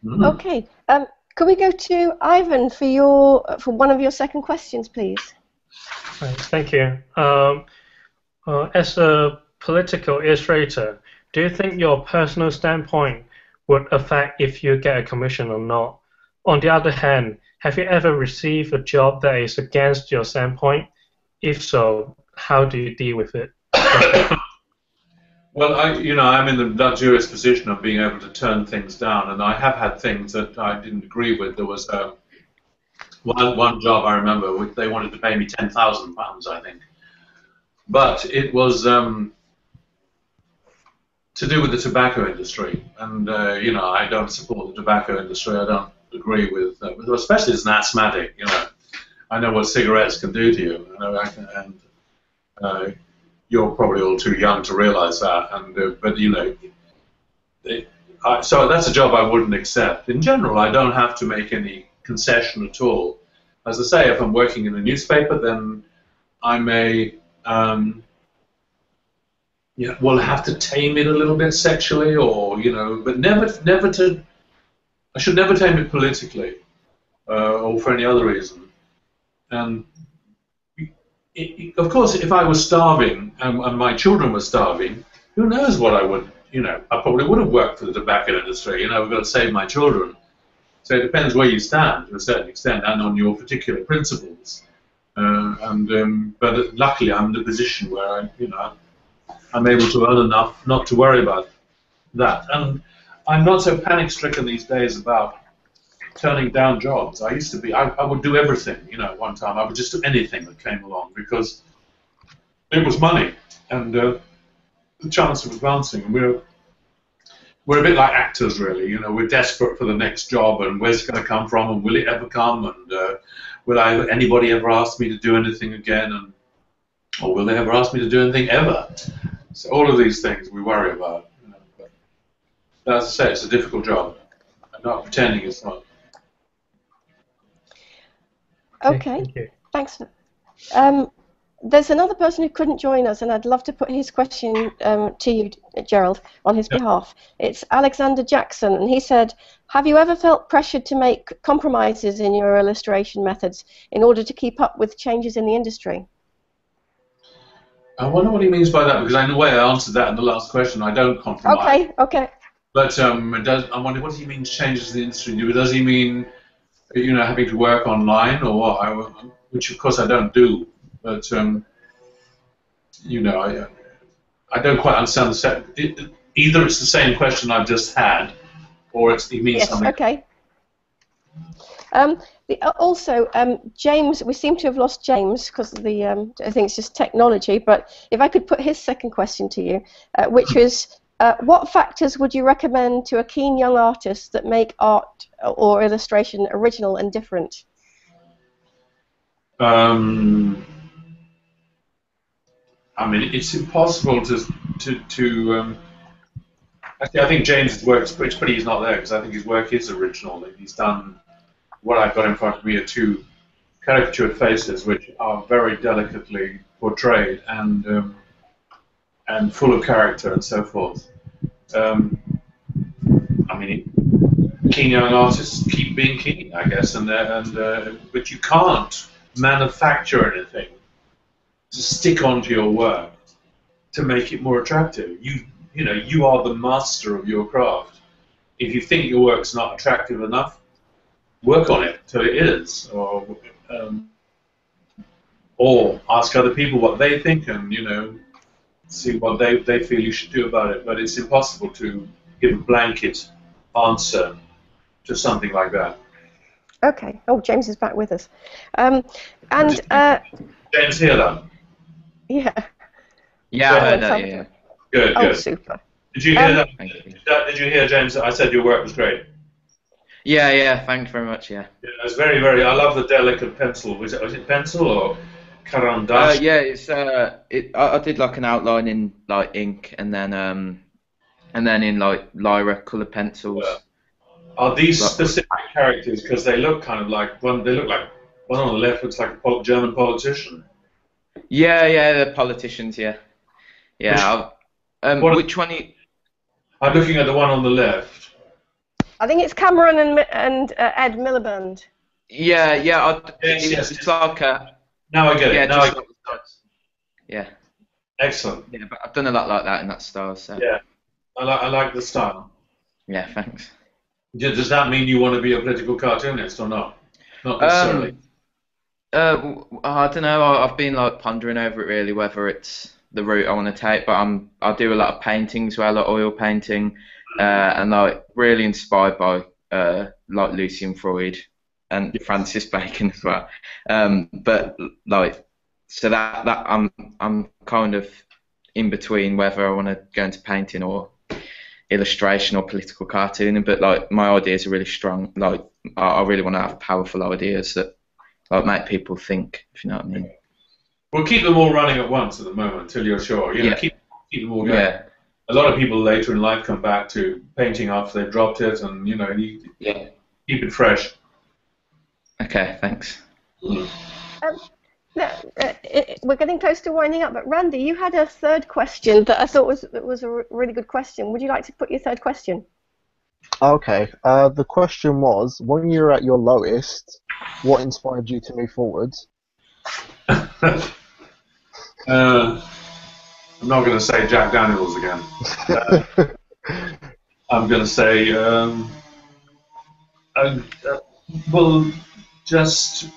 Okay. Can we go to Ivan for one of your second questions, please? Right, thank you. As a political illustrator, do you think your personal standpoint would affect if you get a commission or not? On the other hand, have you ever received a job that is against your standpoint? If so, how do you deal with it? Well, I'm in the luxurious position of being able to turn things down, and I have had things that I didn't agree with. There was one job I remember, which they wanted to pay me £10,000, I think, but it was to do with the tobacco industry, and I don't support the tobacco industry. I don't agree with, especially as an asthmatic. I know what cigarettes can do to you, and you're probably all too young to realise that. So that's a job I wouldn't accept. In general, I don't have to make any concession at all. As I say, if I'm working in a newspaper, then I may will have to tame it a little bit sexually, or but never to. I should never tame it politically, or for any other reason. And of course, if I was starving and my children were starving, who knows what I would. I probably would have worked for the tobacco industry. We've got to save my children. So it depends where you stand to a certain extent and on your particular principles. But luckily, I'm in a position where I'm able to earn enough not to worry about that. And I'm not so panic-stricken these days about turning down jobs. I used to be. I would do everything. At one time, I would just do anything that came along because it was money and the chance of advancing. And we're a bit like actors, really. We're desperate for the next job, and where's it going to come from, and will it ever come, and will anybody ever ask me to do anything again, or will they ever ask me to do anything ever? So all of these things we worry about. But as I say, it's a difficult job. I'm not pretending it's not. Okay, thanks. There's another person who couldn't join us, and I'd love to put his question to you, Gerald, on his behalf. It's Alexander Jackson, and he said, have you ever felt pressured to make compromises in your illustration methods in order to keep up with changes in the industry? I wonder what he means by that, because in a way I answered that in the last question. I don't compromise. Okay. But I wonder, what does he mean changes in the industry? Does he mean, having to work online or what? Which of course I don't do. But I don't quite understand either it's the same question I've just had, or it means something. Okay. Also, James, we seem to have lost James because of the. I think it's just technology. But if I could put his second question to you, which is, what factors would you recommend to a keen young artist that make art or illustration original and different? It's impossible to actually, I think James's work, it's pretty he's not there, because I think his work is original. He's done, what I've got in front of me are two caricatured faces which are very delicately portrayed and full of character and so forth. Keen young artists keep being keen, I guess, but you can't manufacture anything to stick onto your work to make it more attractive. You are the master of your craft. If you think your work's not attractive enough, work on it till it is, or ask other people what they think, and see what they feel you should do about it. But it's impossible to give a blanket answer to something like that. Okay. Oh, James is back with us. James here, though. Yeah. Yeah, I heard that. Yeah. Good. Oh, super. Did you hear that? Did you hear, James? I said your work was great. Yeah. Thanks very much. Yeah. It's very, very. I love the delicate pencil. Was it pencil or carandash? Yeah, it's I did like an outline in like ink, and then in like Lyra colored pencils. Yeah. Are these specific characters? Because they look kind of like one. They look like one on the left looks like a German politician. Yeah, the politicians. Yeah. Which Which one? I'm looking at the one on the left. I think it's Cameron and Ed Miliband. Yeah. Yes. It's like a. Now I get it. Now Yeah. Excellent. Yeah, but I've done a lot like that in that style. So. Yeah, I like the style. Yeah, thanks. Does that mean you want to be a political cartoonist or not? Not necessarily. I don't know. I've been like pondering over it really, whether it's the route I want to take. But I do a lot of painting as well, like oil painting, and like really inspired by like Lucian Freud and Francis Bacon as well. But like, so that I'm kind of in between whether I want to go into painting or illustration or political cartooning. But like my ideas are really strong. Like I really want to have powerful ideas that like make people think, if you know what I mean. We'll keep them all running at once at the moment until you're sure. You know, keep them all going. Yeah. A lot of people later in life come back to painting after they've dropped it, and you know, keep it fresh. Okay, thanks. We're getting close to winding up, but Randy, you had a third question that I thought was a really good question. Would you like to put your third question? Okay. The question was, when you were at your lowest, what inspired you to move forward? I'm not going to say Jack Daniels again. I'm going to say, well, just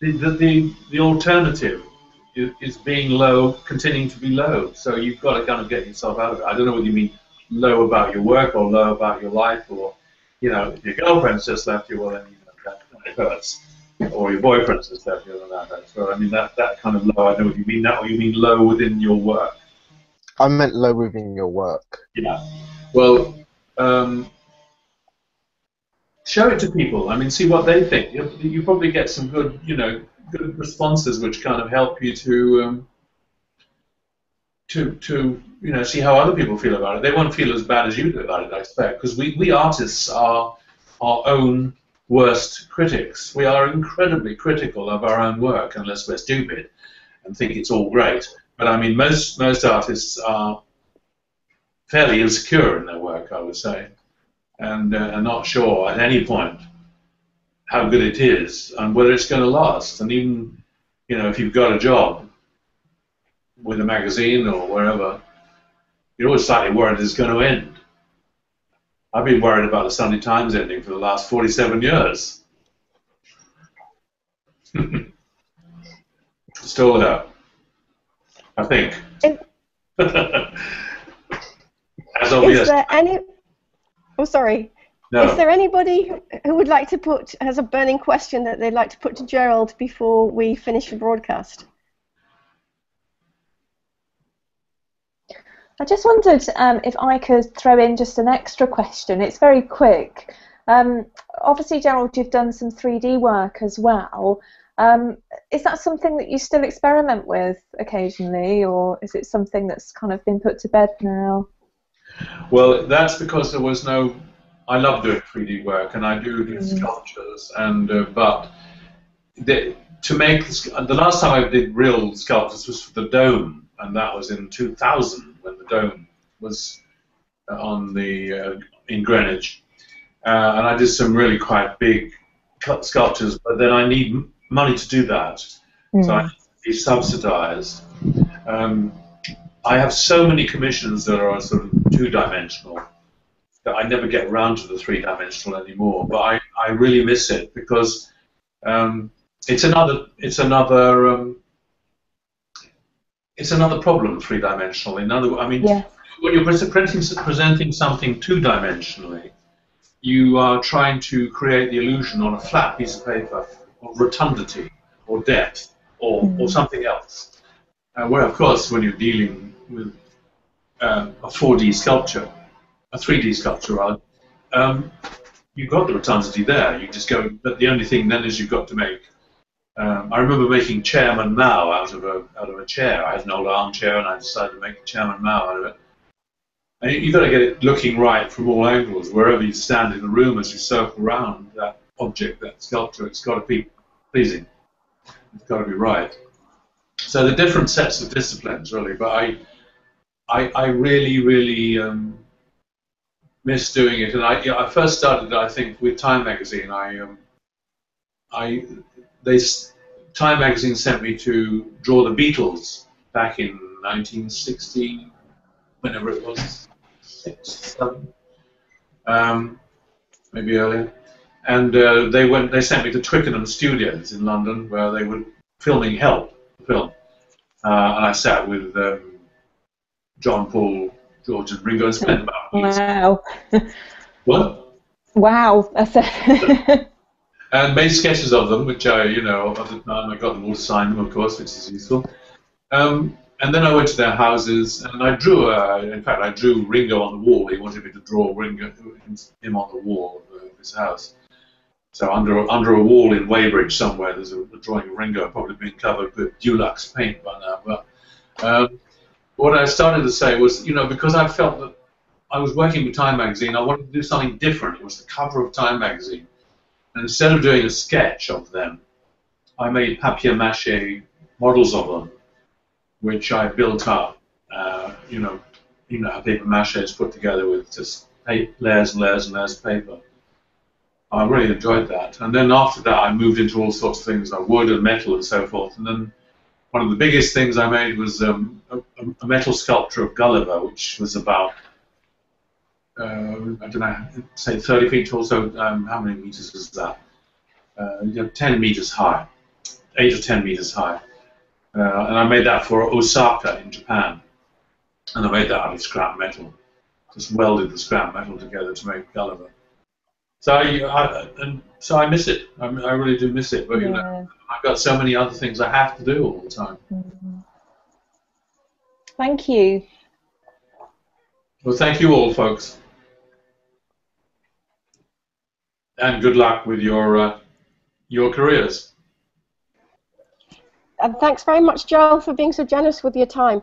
the alternative is being low, continuing to be low. So you've got to kind of get yourself out of it. I don't know whether you mean low about your work or low about your life, or you know, if your girlfriend's just left you, well then that hurts. Or your boyfriend's just left you, then that hurts. So I mean that kind of low. I know what you mean. That, or you mean low within your work? I meant low within your work. Yeah. Well, show it to people. I mean, see what they think. You probably get some good, you know, good responses which kind of help you to you know, see how other people feel about it. They won't feel as bad as you do about it, I expect, because we artists are our own worst critics. We are incredibly critical of our own work, unless we're stupid and think it's all great. But I mean, most artists are fairly insecure in their work, I would say, and are not sure at any point how good it is and whether it's going to last. And even, you know, if you've got a job with a magazine or wherever, you're always slightly worried it's going to end. I've been worried about the Sunday Times ending for the last 47 years. Still there, I think. As obvious. Is there any? Oh, sorry. No. Is there anybody who would like to has a burning question that they'd like to put to Gerald before we finish the broadcast? I just wondered if I could throw in just an extra question. It's very quick. Obviously, Gerald, you've done some 3D work as well. Is that something that you still experiment with occasionally, or is it something that's kind of been put to bed now? Well, that's because there was no... I love doing 3D work, and I do sculptures, and but to make... The last time I did real sculptures was for the Dome, and that was in 2000. When the Dome was on the in Greenwich, and I did some really quite big sculptures. But then I need money to do that, so I need to be subsidised. I have so many commissions that are sort of two-dimensional that I never get around to the three-dimensional anymore. But I really miss it because it's another problem, three-dimensional. When you're presenting something two-dimensionally, you are trying to create the illusion on a flat piece of paper of rotundity or depth or something else. Where, of course, when you're dealing with a 4D sculpture, a 3D sculpture, rather, you've got the rotundity there. You just go, but the only thing then is you've got to make. I remember making Chairman Mao out of a chair. I had an old armchair, and I decided to make Chairman Mao out of it. And you've got to get it looking right from all angles, wherever you stand in the room as you circle around that object, that sculpture. It's got to be pleasing. It's got to be right. So the different sets of disciplines, really. But I really, really miss doing it. And I first started, I think, with Time magazine. Time magazine sent me to draw the Beatles back in 1960, whenever it was, 6, 7, maybe earlier. And they sent me to Twickenham Studios in London, where they were filming Help, the film. And I sat with John, Paul, George, and Ringo and spent about weeks. Wow. What? Wow. That's a and made sketches of them, which at the time I got them all to sign them, of course, which is useful. And then I went to their houses, and I drew. In fact, I drew Ringo on the wall. He wanted me to draw Ringo, him on the wall of his house. So under a wall in Weybridge somewhere, there's a drawing of Ringo, probably being covered with Dulux paint by now. But what I started to say was, because I felt that I was working with Time magazine, I wanted to do something different. It was the cover of Time magazine. And instead of doing a sketch of them, I made papier-mâché models of them, which I built up. You know how papier-mâché is put together with just layers and layers and layers of paper. I really enjoyed that. And then after that, I moved into all sorts of things like wood and metal and so forth. And then one of the biggest things I made was a metal sculpture of Gulliver, which was about, I don't know, say 30 feet tall. So how many meters is that? 10 meters high, 8 or 10 meters high. And I made that for Osaka in Japan. And I made that out of scrap metal. Just welded the scrap metal together to make Gulliver. So I miss it. I really do miss it. But I've got so many other things I have to do all the time. Thank you. Well, thank you all, folks, and good luck with your careers. And thanks very much, Gerald, for being so generous with your time.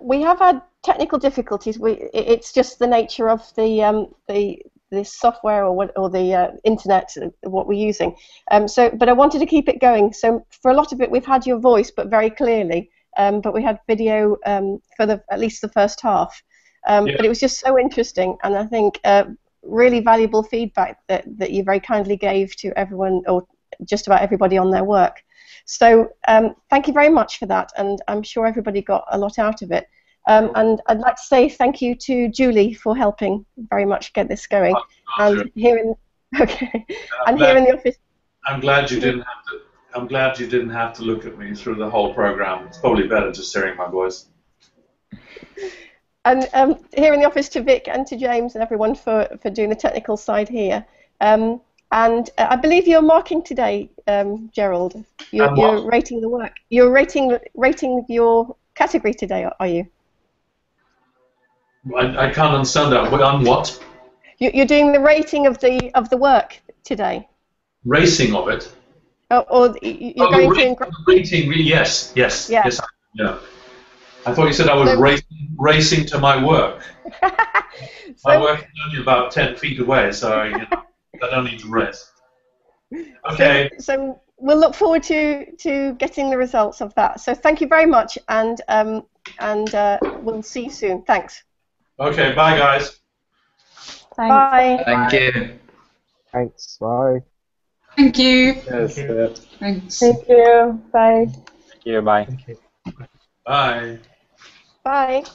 We have had technical difficulties. It's just the nature of the software or the internet, what we're using. But I wanted to keep it going. So for a lot of it, we've had your voice, but very clearly. But we had video for at least the first half. But it was just so interesting, and I think really valuable feedback that you very kindly gave to everyone, or just about everybody, on their work. So thank you very much for that, and I'm sure everybody got a lot out of it. And I'd like to say thank you to Julie for helping very much get this going. And here in the office. I'm glad you didn't have to. I'm glad you didn't have to look at me through the whole program. It's probably better just hearing my voice. And here in the office to Vic and to James and everyone for doing the technical side here. And I believe you're marking today, Gerald. You're rating the work. You're rating your category today, are you? I can't understand that. On what? You're doing the rating of the work today. Racing of it. Or you're going to rating. Yes. Yeah. I thought you said I was racing to my work. My work is only about 10 feet away, so I don't need to race. Okay. So we'll look forward to getting the results of that. So thank you very much, and we'll see you soon. Thanks. Okay. Bye, guys. Thanks. Bye. Thank you. Thanks. Bye. Thank you. Yes. Thanks. Thank you. Bye. Thank you. Bye. Bye. Bye.